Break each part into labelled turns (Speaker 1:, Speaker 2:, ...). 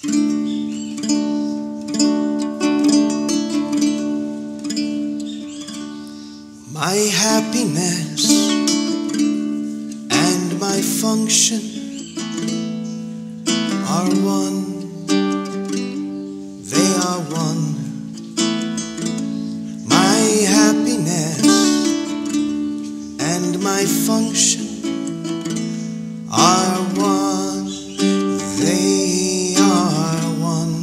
Speaker 1: My happiness and my function are one. They are one. My happiness and my function are one. They are one.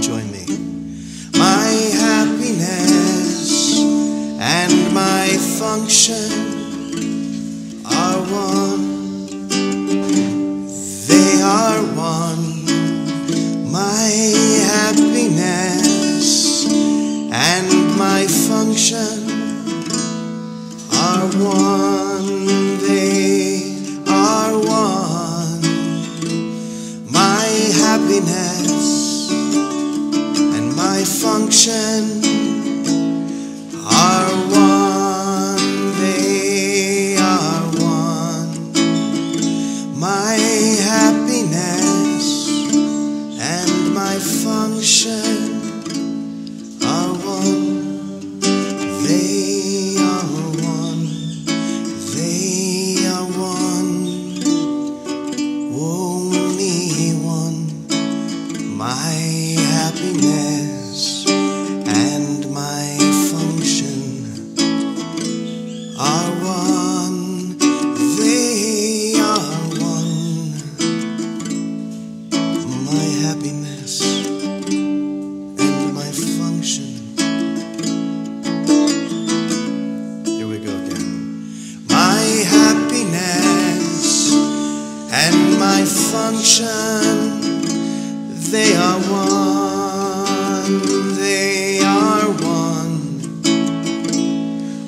Speaker 1: Join me. My happiness and my function are one. They are one. My happiness and my function are one. They are one. My happiness and my function are one. They are one. My happiness and my function are one. They are one. They are one. Only one. My happiness and my function are one. They are one. My happiness and my function. Here we go again. My happiness and my function, they are one. They are one.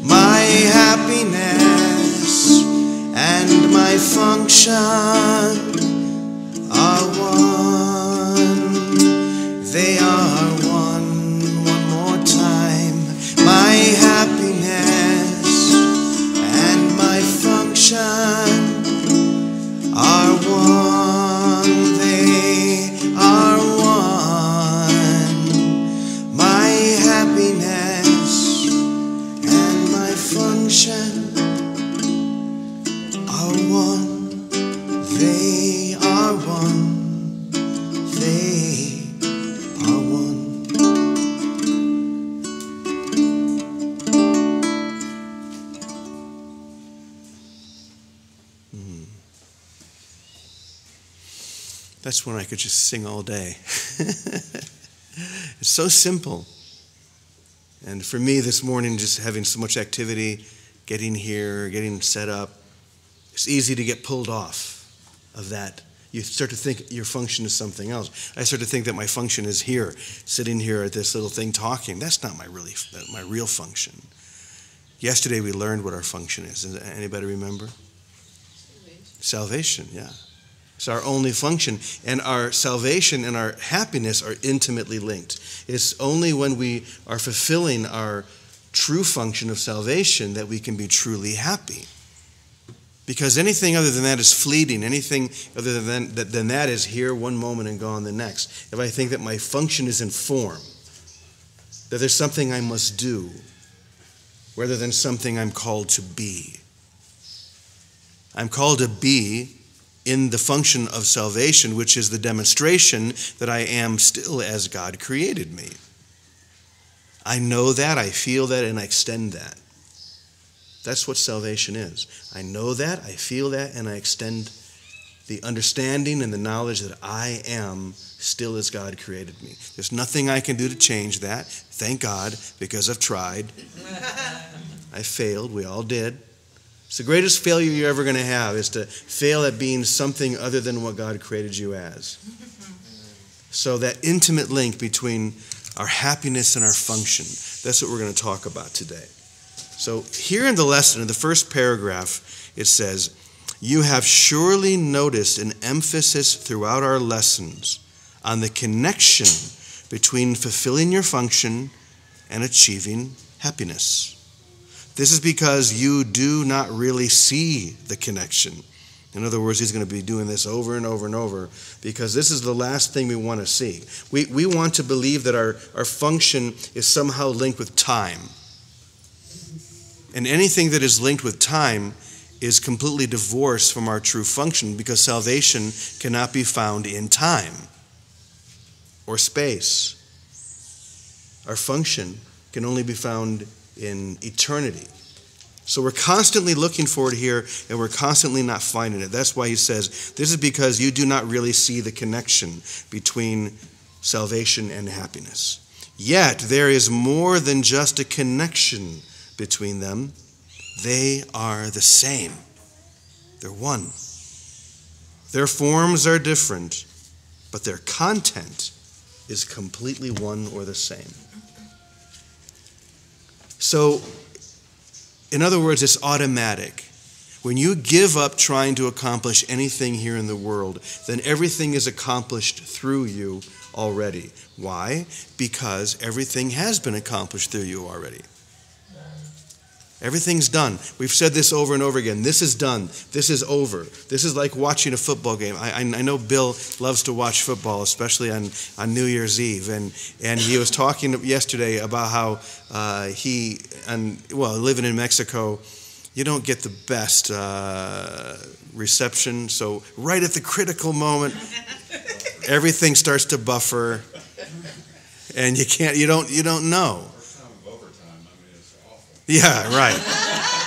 Speaker 1: My happiness and my function are one. They are one. One more time. My happiness and my function are one. They are one. My happiness and my function are one. They are one. They are one. That's one I could just sing all day. It's so simple. And for me this morning, just having so much activity, getting here, getting set up, it's easy to get pulled off of that. You start to think your function is something else. I start to think that my function is here, sitting here at this little thing talking. That's not my real function. Yesterday we learned what our function is. Does anybody remember? Salvation, yeah. It's our only function. And our salvation and our happiness are intimately linked. It's only when we are fulfilling our true function of salvation that we can be truly happy. Because anything other than that is fleeting. Anything other than that is here one moment and gone the next. If I think that my function is in form, that there's something I must do, rather than something I'm called to be. I'm called to be in the function of salvation, which is the demonstration that I am still as God created me. I know that, I feel that, and I extend that. That's what salvation is. I know that, I feel that, and I extend the understanding and the knowledge that I am still as God created me. There's nothing I can do to change that. Thank God, because I've tried. I failed. We all did. It's the greatest failure you're ever going to have, is to fail at being something other than what God created you as. So that intimate link between our happiness and our function, that's what we're going to talk about today. So here in the lesson, in the first paragraph, it says, "You have surely noticed an emphasis throughout our lessons on the connection between fulfilling your function and achieving happiness. This is because you do not really see the connection In other words, he's going to be doing this over and over and over because this is the last thing we want to see. We want to believe that our function is somehow linked with time. And anything that is linked with time is completely divorced from our true function because salvation cannot be found in time or space. Our function can only be found in eternity. So we're constantly looking for it here, and we're constantly not finding it. That's why he says, this is because you do not really see the connection between salvation and happiness. Yet there is more than just a connection between them. They are the same. They're one. Their forms are different, but their content is completely one or the same. So, in other words, it's automatic. When you give up trying to accomplish anything here in the world, then everything is accomplished through you already. Why? Because everything has been accomplished through you already. Everything's done. We've said this over and over again. This is done. This is over. This is like watching a football game. I know Bill loves to watch football, especially on New Year's Eve. And he was talking yesterday about how living in Mexico, you don't get the best reception. So right at the critical moment, everything starts to buffer, and you don't know. Yeah, right.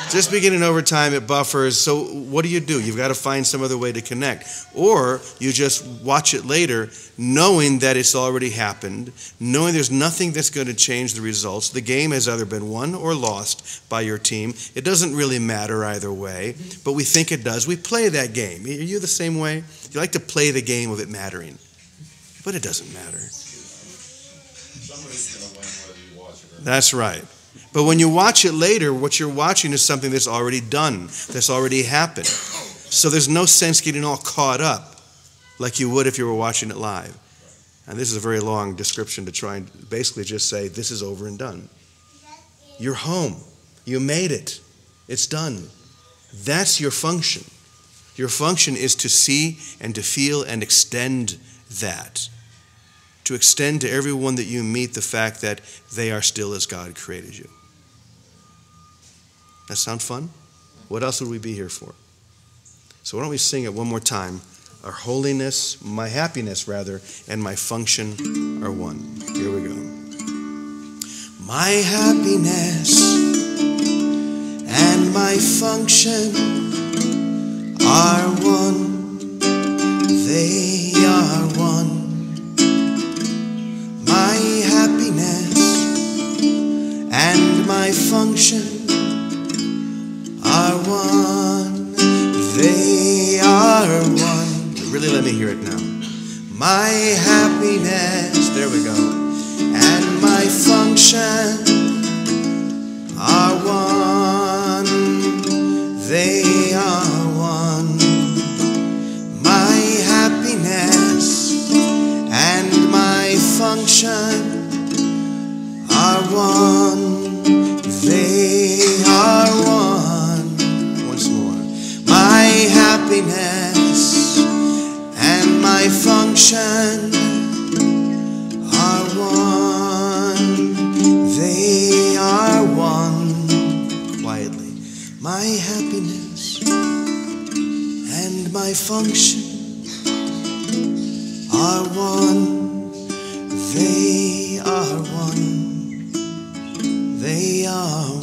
Speaker 1: Just beginning overtime, it buffers. So what do? You've got to find some other way to connect. Or you just watch it later, knowing that it's already happened, knowing there's nothing that's going to change the results. The game has either been won or lost by your team. It doesn't really matter either way, but we think it does. We play that game. Are you the same way? You like to play the game of it mattering, but it doesn't matter.
Speaker 2: Somebody's going to win whether you watch it or not.
Speaker 1: That's right. But when you watch it later, what you're watching is something that's already done, that's already happened. So there's no sense getting all caught up like you would if you were watching it live. And this is a very long description to try and basically just say, this is over and done. You're home. You made it. It's done. That's your function. Your function is to see and to feel and extend that. To extend to everyone that you meet the fact that they are still as God created you. That sound fun? What else would we be here for? So why don't we sing it one more time? Our holiness, my happiness rather, and my function are one. Here we go. My happiness and my function are one. They are one. My happiness and my function are one. They are one. Really let me hear it now. My happiness, there we go, and my function are one. They are one. My happiness and my function are one. They are one. Once more. My happiness and my function are one. They are one. Quietly. My happiness and my function are one. They are one. They are one.